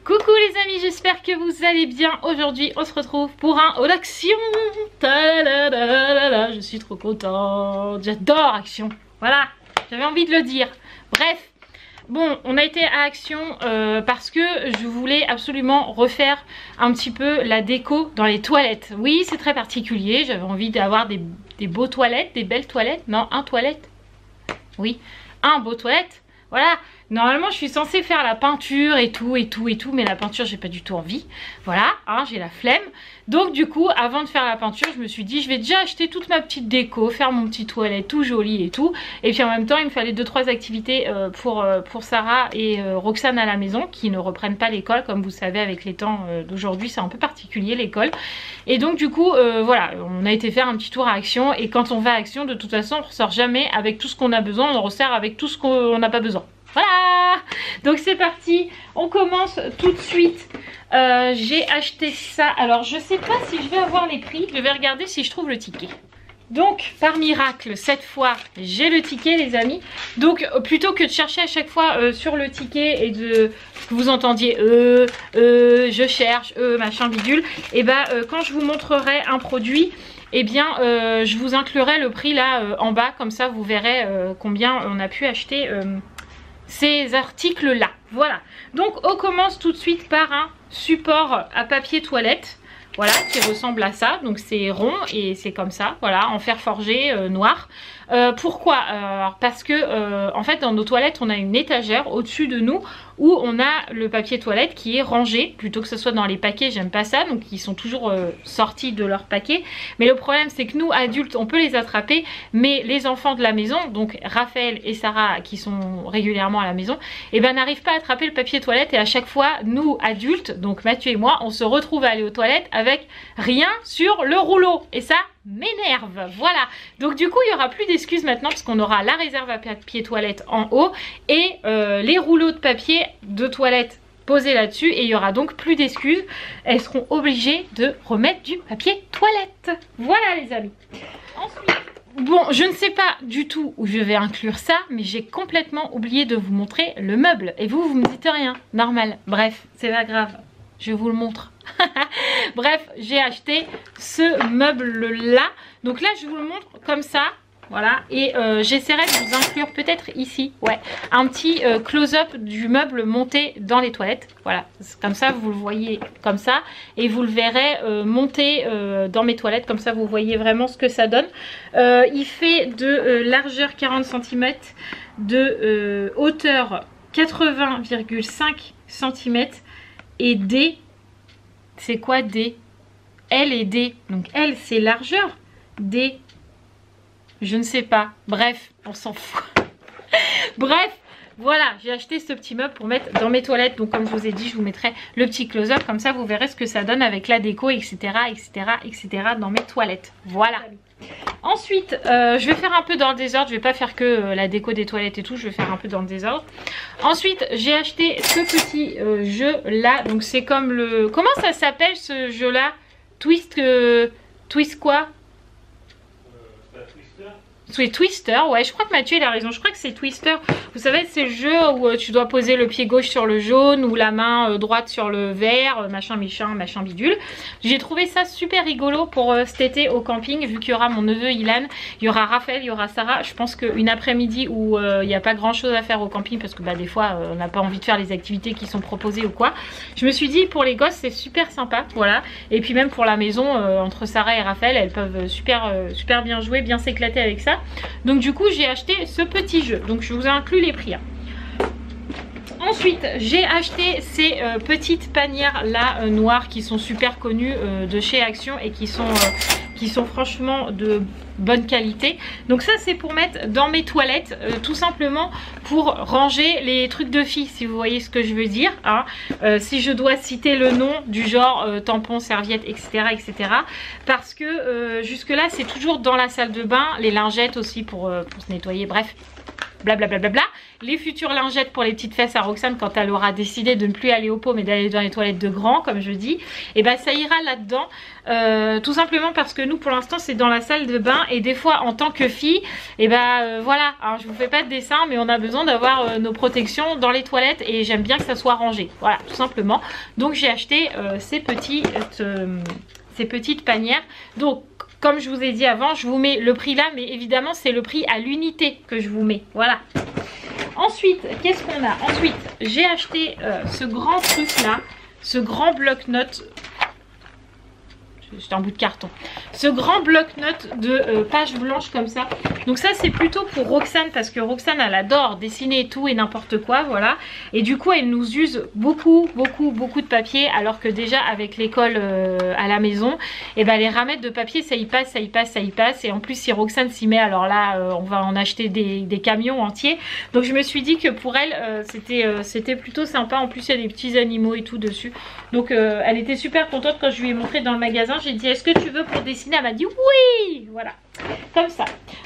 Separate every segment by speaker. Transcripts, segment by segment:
Speaker 1: Coucou les amis, j'espère que vous allez bien. Aujourd'hui on se retrouve pour un haul action. Je suis trop contente, j'adore Action. Voilà, j'avais envie de le dire. Bref, bon, on a été à Action parce que je voulais absolument refaire un petit peu la déco dans les toilettes. Oui, c'est très particulier, j'avais envie d'avoir des beaux toilettes, des belles toilettes. Non, un toilette. Oui, un beau toilette. Voilà, normalement je suis censée faire la peinture et tout, mais la peinture j'ai pas du tout envie. Voilà, hein, j'ai la flemme. Donc du coup, avant de faire la peinture, je me suis dit je vais déjà acheter toute ma petite déco, faire mon petit toilette tout joli et tout. Et puis en même temps, il me fallait 2-3 activités pour Sarah et Roxane à la maison, qui ne reprennent pas l'école. Comme vous savez, avec les temps d'aujourd'hui, c'est un peu particulier l'école. Et donc du coup, voilà, on a été faire un petit tour à Action. Et quand on va à Action, de toute façon, on ne ressort jamais avec tout ce qu'on a besoin, on ressort avec tout ce qu'on n'a pas besoin. Voilà, donc c'est parti, on commence tout de suite. J'ai acheté ça, alors je sais pas si je vais avoir les prix, je vais regarder si je trouve le ticket. Donc par miracle, cette fois j'ai le ticket les amis. Donc plutôt que de chercher à chaque fois sur le ticket et que vous entendiez je cherche, machin bidule, et bah quand je vous montrerai un produit, eh bien je vous inclurai le prix là en bas, comme ça vous verrez combien on a pu acheter ces articles là. Voilà, donc on commence tout de suite par un support à papier toilette, voilà, qui ressemble à ça. Donc c'est rond et c'est comme ça, voilà, en fer forgé noir. Pourquoi parce que en fait dans nos toilettes on a une étagère au-dessus de nous où on a le papier toilette qui est rangé, plutôt que ce soit dans les paquets. J'aime pas ça, donc ils sont toujours sortis de leur paquet. Mais le problème c'est que nous adultes on peut les attraper, mais les enfants de la maison, donc Raphaël et Sarah qui sont régulièrement à la maison, et ben n'arrivent pas à attraper le papier toilette. Et à chaque fois nous adultes, donc Mathieu et moi, on se retrouve à aller aux toilettes avec rien sur le rouleau, et ça m'énerve. Voilà, donc du coup il n'y aura plus d'excuses maintenant, parce qu'on aura la réserve à papier toilette en haut et les rouleaux de papier de toilette posés là-dessus, et il y aura donc plus d'excuses. Elles seront obligées de remettre du papier toilette. Voilà les amis. Ensuite, bon, je ne sais pas du tout où je vais inclure ça, mais j'ai complètement oublié de vous montrer le meuble, et vous me dites rien, normal. Bref, c'est pas grave, je vous le montre. Bref, j'ai acheté ce meuble là, donc là je vous le montre comme ça, voilà, et j'essaierai de vous inclure peut-être ici, ouais, un petit close-up du meuble monté dans les toilettes. Voilà, comme ça vous le voyez comme ça, et vous le verrez monter dans mes toilettes, comme ça vous voyez vraiment ce que ça donne. Il fait de largeur 40 cm, de hauteur 80,5 cm, et D, c'est quoi D? L et D. Donc L c'est largeur, D je ne sais pas. Bref, on s'en fout. Bref, voilà, j'ai acheté ce petit meuble pour mettre dans mes toilettes. Donc comme je vous ai dit, je vous mettrai le petit close-up, comme ça vous verrez ce que ça donne avec la déco, etc. dans mes toilettes. Voilà. Ensuite, je vais faire un peu dans le désordre. Je vais pas faire que la déco des toilettes et tout, je vais faire un peu dans le désordre. Ensuite, j'ai acheté ce petit jeu là. Donc c'est comme le... Comment ça s'appelle ce jeu là? Twist quoi? C'est Twister, ouais, je crois que Mathieu il a raison, je crois que c'est Twister. Vous savez, c'est le jeu où tu dois poser le pied gauche sur le jaune ou la main droite sur le vert, machin bidule. J'ai trouvé ça super rigolo pour cet été au camping, vu qu'il y aura mon neveu Ilan, il y aura Raphaël, il y aura Sarah. Je pense qu'une après-midi où il n'y a pas grand chose à faire au camping, parce que bah, des fois on n'a pas envie de faire les activités qui sont proposées ou quoi. Je me suis dit pour les gosses c'est super sympa, voilà. Et puis même pour la maison, entre Sarah et Raphaël, elles peuvent super bien jouer, bien s'éclater avec ça. Donc du coup j'ai acheté ce petit jeu, donc je vous ai inclus les prix. Ensuite j'ai acheté ces petites panières là noires qui sont super connues de chez Action et qui sont franchement de bonne qualité. Donc ça c'est pour mettre dans mes toilettes, tout simplement pour ranger les trucs de filles, si vous voyez ce que je veux dire, hein. Si je dois citer le nom du genre tampons, serviettes, etc. Parce que jusque là c'est toujours dans la salle de bain, les lingettes aussi pour se nettoyer, bref. blablabla. Les futures lingettes pour les petites fesses à Roxane quand elle aura décidé de ne plus aller au pot mais d'aller dans les toilettes de grand comme je dis. Et bah ça ira là-dedans. Tout simplement parce que nous pour l'instant c'est dans la salle de bain et des fois en tant que fille et voilà, alors je vous fais pas de dessin mais on a besoin d'avoir nos protections dans les toilettes et j'aime bien que ça soit rangé, voilà tout simplement. Donc j'ai acheté ces petites panières. Donc comme je vous ai dit avant, je vous mets le prix là, mais évidemment c'est le prix à l'unité que je vous mets, voilà. Ensuite, qu'est-ce qu'on a? Ensuite, j'ai acheté ce grand truc là, ce grand bloc-notes. C'est un bout de carton. Ce grand bloc-notes de pages blanches comme ça. Donc ça c'est plutôt pour Roxane parce que Roxane elle adore dessiner et tout et n'importe quoi, voilà. Et du coup elle nous use beaucoup de papier alors que déjà avec l'école à la maison, et ben les ramettes de papier ça y passe. Et en plus si Roxane s'y met, alors là on va en acheter des camions entiers. Donc je me suis dit que pour elle c'était plutôt sympa. En plus il y a des petits animaux et tout dessus. Donc elle était super contente quand je lui ai montré dans le magasin. J'ai dit est-ce que tu veux pour dessiner? Elle m'a dit oui, voilà, comme ça.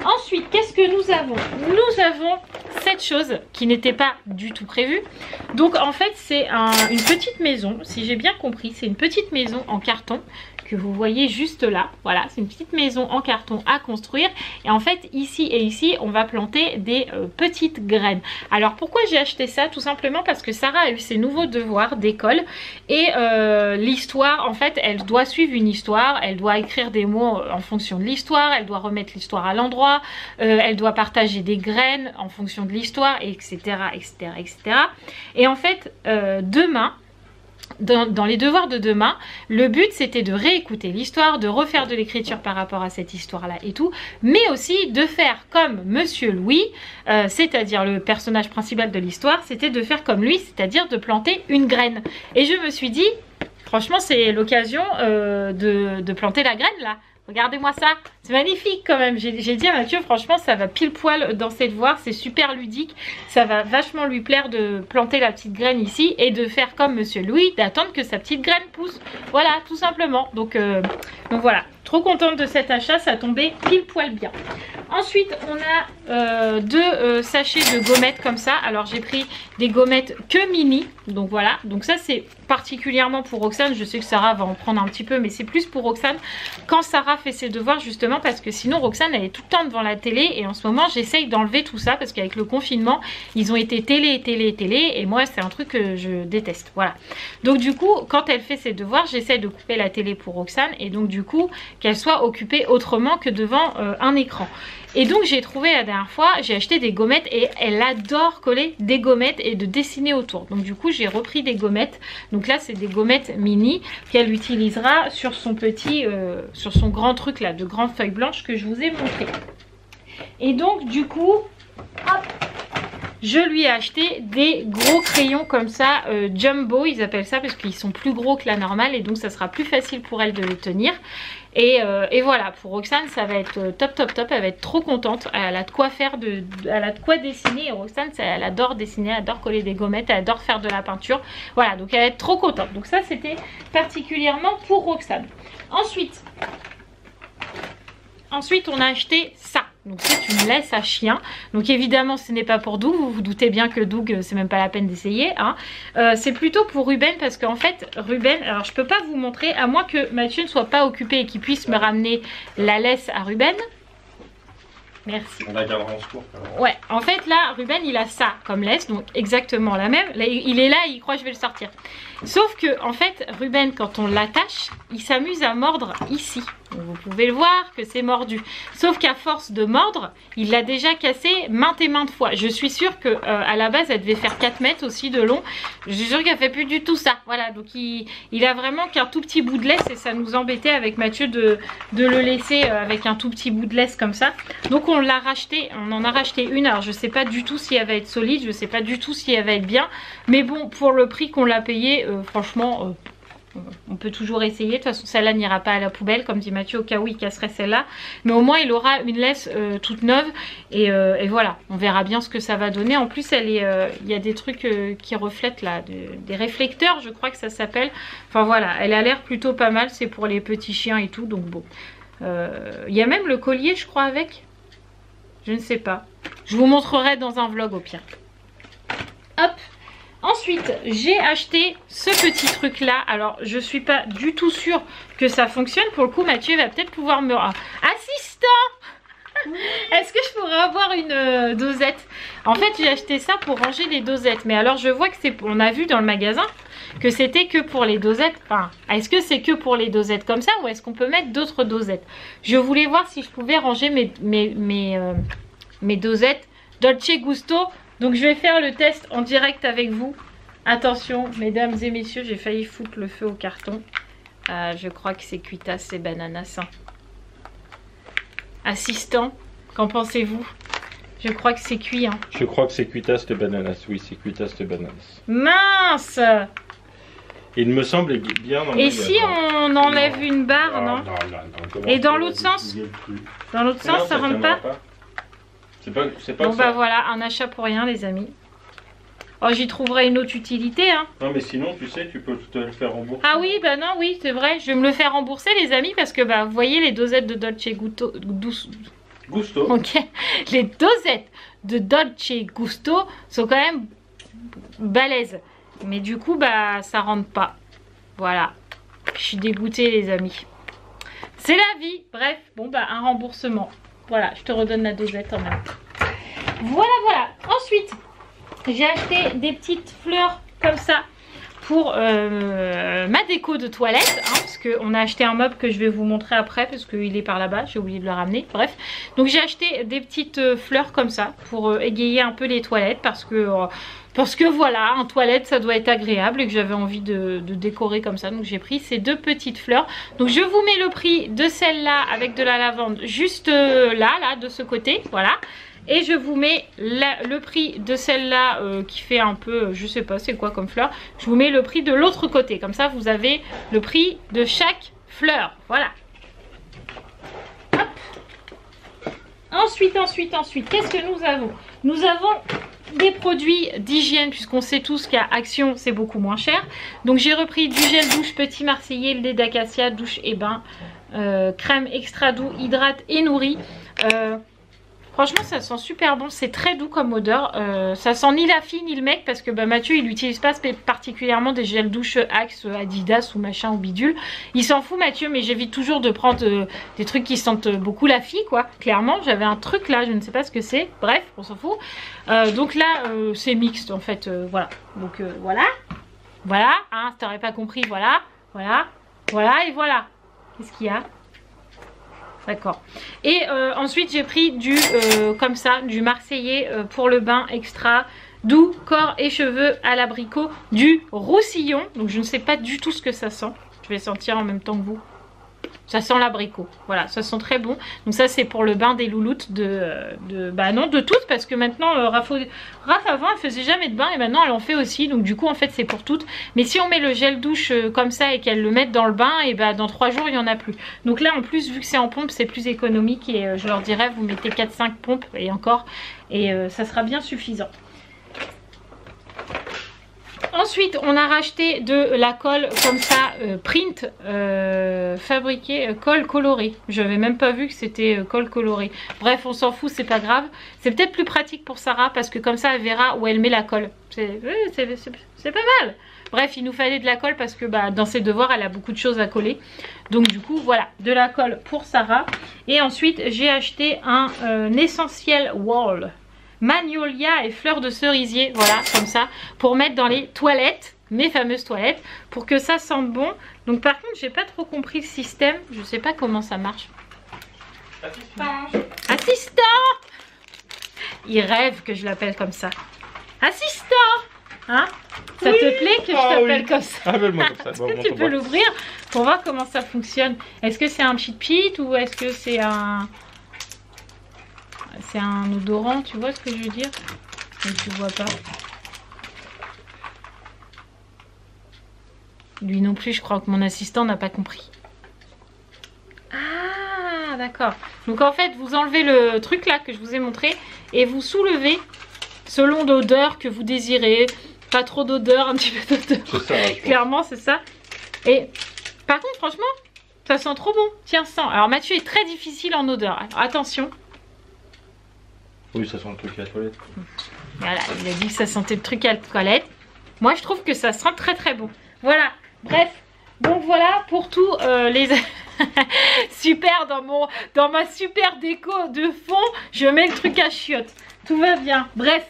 Speaker 1: Ensuite qu'est-ce que nous avons? Nous avons cette chose qui n'était pas du tout prévue. Donc en fait c'est une petite maison, si j'ai bien compris, c'est une petite maison en carton que vous voyez juste là, voilà, c'est une petite maison en carton à construire et en fait ici et ici on va planter des petites graines. Alors pourquoi j'ai acheté ça? Tout simplement parce que Sarah a eu ses nouveaux devoirs d'école et l'histoire, en fait elle doit suivre une histoire, elle doit écrire des mots en fonction de l'histoire, elle doit remettre l'histoire à l'endroit, elle doit partager des graines en fonction de l'histoire, etc. Et en fait demain, dans les devoirs de demain, le but c'était de réécouter l'histoire, de refaire de l'écriture par rapport à cette histoire là et tout, mais aussi de faire comme Monsieur Louis, c'est-à-dire le personnage principal de l'histoire, c'était de faire comme lui, c'est-à-dire de planter une graine. Et je me suis dit, franchement c'est l'occasion de planter la graine là. Regardez-moi ça, c'est magnifique quand même. J'ai dit à Mathieu, franchement ça va pile poil dans ses devoirs, c'est super ludique. Ça va vachement lui plaire de planter la petite graine ici et de faire comme Monsieur Louis, d'attendre que sa petite graine pousse. Voilà, tout simplement. Donc voilà, trop contente de cet achat, ça a tombé pile poil bien. Ensuite on a deux sachets de gommettes comme ça. Alors j'ai pris des gommettes que mini, donc voilà. Donc ça c'est particulièrement pour Roxane, je sais que Sarah va en prendre un petit peu mais c'est plus pour Roxane quand Sarah fait ses devoirs, justement parce que sinon Roxane elle est tout le temps devant la télé et en ce moment j'essaye d'enlever tout ça parce qu'avec le confinement ils ont été télé et moi c'est un truc que je déteste, voilà. Donc du coup quand elle fait ses devoirs j'essaye de couper la télé pour Roxane et donc du coup qu'elle soit occupée autrement que devant un écran. Et donc j'ai trouvé la dernière fois, j'ai acheté des gommettes et elle adore coller des gommettes et de dessiner autour. Donc du coup j'ai repris des gommettes. Donc là c'est des gommettes mini qu'elle utilisera sur son petit, sur son grand truc là de grandes feuilles blanches que je vous ai montré. Et donc du coup, hop, je lui ai acheté des gros crayons comme ça, jumbo ils appellent ça parce qu'ils sont plus gros que la normale et donc ça sera plus facile pour elle de les tenir. Et voilà, pour Roxane ça va être top, elle va être trop contente, elle a de quoi faire, elle a de quoi dessiner. Et Roxane elle adore dessiner, elle adore coller des gommettes, elle adore faire de la peinture, voilà, donc elle va être trop contente. Donc ça c'était particulièrement pour Roxane. Ensuite on a acheté ça. Donc c'est une laisse à chien. Donc évidemment ce n'est pas pour Doug. Vous vous doutez bien que Doug c'est même pas la peine d'essayer, hein. C'est plutôt pour Ruben parce qu'en fait Ruben, alors je peux pas vous montrer à moins que Mathieu ne soit pas occupé et qu'il puisse me ramener la laisse à Ruben. Merci.
Speaker 2: On la gardera en secours.
Speaker 1: Ouais, en fait là Ruben il a ça comme laisse, donc exactement la même. Là, il est là, il croit que je vais le sortir. Sauf que en fait Ruben quand on l'attache, il s'amuse à mordre ici. Donc, vous pouvez le voir que c'est mordu. Sauf qu'à force de mordre, il l'a déjà cassé maintes et maintes fois. Je suis sûre que à la base elle devait faire 4 mètres aussi de long. Je suis sûre qu'elle fait plus du tout ça. Voilà, donc il a vraiment qu'un tout petit bout de laisse et ça nous embêtait avec Mathieu de le laisser avec un tout petit bout de laisse comme ça. Donc on l'a racheté, on en a racheté une. Alors je sais pas du tout si elle va être solide, je sais pas du tout si elle va être bien. Mais bon, pour le prix qu'on l'a payé, franchement... on peut toujours essayer, de toute façon celle-là n'ira pas à la poubelle comme dit Mathieu au cas où il casserait celle-là, mais au moins il aura une laisse toute neuve et voilà, on verra bien ce que ça va donner. En plus elle est, il y a des trucs qui reflètent là, des réflecteurs je crois que ça s'appelle, enfin voilà, elle a l'air plutôt pas mal, c'est pour les petits chiens et tout, donc bon, il y a même le collier je crois avec, je ne sais pas. Je vous montrerai dans un vlog au pire. Hop. Ensuite, j'ai acheté ce petit truc là. Alors, je suis pas du tout sûre que ça fonctionne. Pour le coup, Mathieu va peut-être pouvoir me... Assistant! Est-ce que je pourrais avoir une dosette? En fait, j'ai acheté ça pour ranger les dosettes. Mais alors, je vois que c'est... On a vu dans le magasin que c'était que pour les dosettes. Enfin, est-ce que c'est que pour les dosettes comme ça ou est-ce qu'on peut mettre d'autres dosettes? Je voulais voir si je pouvais ranger mes dosettes Dolce Gusto. Donc, je vais faire le test en direct avec vous. Attention, mesdames et messieurs, j'ai failli foutre le feu au carton. Je crois que c'est cuitasse et bananas. Hein. Assistant, qu'en pensez-vous? Je crois que c'est cuit. Hein.
Speaker 2: Je crois que c'est cuitasse de bananas. Oui, c'est cuitasse de bananas.
Speaker 1: Mince!
Speaker 2: Il me semble bien dans le
Speaker 1: Et si on enlève une barre, non? Et dans l'autre sens? Dans l'autre sens, ça rentre pas?
Speaker 2: C'est pas
Speaker 1: bon
Speaker 2: ça.
Speaker 1: Bah voilà, un achat pour rien les amis. Oh, j'y trouverai une autre utilité hein.
Speaker 2: Non mais sinon tu sais, tu peux te le faire rembourser.
Speaker 1: Ah oui, bah non, oui c'est vrai. Je vais me le faire rembourser les amis parce que bah vous voyez les dosettes de Dolce Gusto. Ok. Les dosettes de Dolce Gusto sont quand même balèzes. Mais du coup bah ça rentre pas. Voilà. Je suis dégoûtée les amis. C'est la vie. Bref, bon bah un remboursement. Voilà, je te redonne la dosette en même temps. Voilà, voilà. Ensuite, j'ai acheté des petites fleurs comme ça pour ma déco de toilette. Hein, parce qu'on a acheté un meuble que je vais vous montrer après parce qu'il est par là-bas. J'ai oublié de le ramener. Bref. Donc j'ai acheté des petites fleurs comme ça pour égayer un peu les toilettes. Parce que voilà, en toilette ça doit être agréable et que j'avais envie de décorer comme ça. Donc j'ai pris ces deux petites fleurs. Donc je vous mets le prix de celle-là avec de la lavande juste là, de ce côté. Voilà. Et je vous mets le prix de celle-là qui fait un peu, je sais pas c'est quoi comme fleur. Je vous mets le prix de l'autre côté. Comme ça vous avez le prix de chaque fleur. Voilà. Hop. Ensuite, qu'est-ce que nous avons? Nous avons des produits d'hygiène puisqu'on sait tous qu'à Action c'est beaucoup moins cher. Donc j'ai repris du gel douche Petit Marseillais, lait d'acacia, douche et bain, crème extra doux, hydrate et nourrit. Franchement ça sent super bon, c'est très doux comme odeur, ça sent ni la fille ni le mec parce que bah, Mathieu il n'utilise pas particulièrement des gels douche Axe, Adidas ou machin ou bidule. Il s'en fout Mathieu, mais j'évite toujours de prendre des trucs qui sentent beaucoup la fille quoi. Clairement j'avais un truc là, je ne sais pas ce que c'est, bref on s'en fout. Donc là c'est mixte en fait, voilà. Donc voilà, hein, si t'aurais pas compris, voilà et voilà. Qu'est-ce qu'il y a? D'accord. Et ensuite j'ai pris du comme ça, du Marseillais pour le bain extra doux, corps et cheveux à l'abricot, du Roussillon. Donc je ne sais pas du tout ce que ça sent. Je vais sentir en même temps que vous. Ça sent l'abricot. Voilà, ça sent très bon. Donc ça c'est pour le bain des louloutes bah non, de toutes parce que maintenant Raph avant elle faisait jamais de bain et maintenant elle en fait aussi. Donc du coup en fait c'est pour toutes. Mais si on met le gel douche comme ça et qu'elle le mette dans le bain, et bah dans 3 jours il n'y en a plus. Donc là en plus vu que c'est en pompe c'est plus économique et je leur dirais vous mettez 4-5 pompes et encore et ça sera bien suffisant. Ensuite, on a racheté de la colle comme ça, print, fabriquée, colle colorée. Je n'avais même pas vu que c'était colle colorée. Bref, on s'en fout, c'est pas grave. C'est peut-être plus pratique pour Sarah parce que comme ça, elle verra où elle met la colle. C'est pas mal. Bref, il nous fallait de la colle parce que bah, dans ses devoirs, elle a beaucoup de choses à coller. Donc du coup, voilà, de la colle pour Sarah. Et ensuite, j'ai acheté un Essentiel Wall. Magnolia et fleurs de cerisier, voilà, comme ça, pour mettre dans les toilettes, mes fameuses toilettes, pour que ça sente bon. Donc par contre, j'ai pas trop compris le système, je sais pas comment ça marche. Assistant! Il rêve que je l'appelle comme ça. Assistant! Hein? Ça te plaît que je t'appelle comme ça?
Speaker 2: Appelle-moi comme ça.
Speaker 1: Est-ce que tu peux l'ouvrir pour voir comment ça fonctionne? Est-ce que c'est un pchit-pchit ou est-ce que c'est un... C'est un odorant, tu vois ce que je veux dire? Mais tu vois pas. Lui non plus, je crois que mon assistant n'a pas compris. Ah, d'accord. Donc en fait, vous enlevez le truc là que je vous ai montré et vous soulevez selon l'odeur que vous désirez. Pas trop d'odeur, un petit peu d'odeur. Clairement, c'est ça. Et par contre, franchement, ça sent trop bon. Tiens, sens. Alors Mathieu est très difficile en odeur. Alors attention.
Speaker 2: Oui, ça sent le truc à la toilette.
Speaker 1: Voilà, il a dit que ça sentait le truc à la toilette. Moi, je trouve que ça sent très très bon. Voilà, bref. Donc voilà pour tous les... Super, dans ma super déco de fond, je mets le truc à chiottes. Tout va bien. Bref.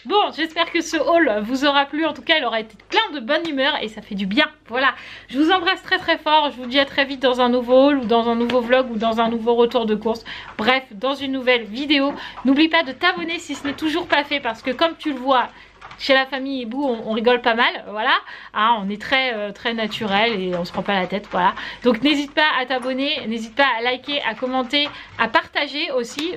Speaker 1: Bon, j'espère que ce haul vous aura plu. En tout cas, il aura été plein de bonne humeur et ça fait du bien. Voilà, je vous embrasse très très fort. Je vous dis à très vite dans un nouveau haul ou dans un nouveau vlog ou dans un nouveau retour de course. Bref, dans une nouvelle vidéo. N'oublie pas de t'abonner si ce n'est toujours pas fait parce que comme tu le vois... Chez la famille Ebou, on rigole pas mal, voilà. Hein, on est très naturel et on se prend pas la tête, voilà. Donc n'hésite pas à t'abonner, n'hésite pas à liker, à commenter, à partager aussi.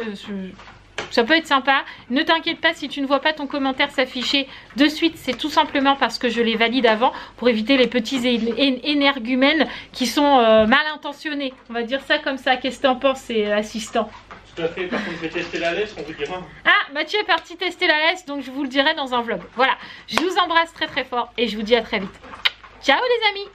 Speaker 1: Ça peut être sympa. Ne t'inquiète pas si tu ne vois pas ton commentaire s'afficher de suite. C'est tout simplement parce que je les valide avant pour éviter les petits énergumènes qui sont mal intentionnés. On va dire ça comme ça. Qu'est-ce que t'en penses, assistant?
Speaker 2: Tout à fait, par contre je vais tester la laisse, on vous dira.
Speaker 1: Ah, Mathieu est parti tester la laisse, donc je vous le dirai dans un vlog. Voilà, je vous embrasse très très fort et je vous dis à très vite. Ciao les amis!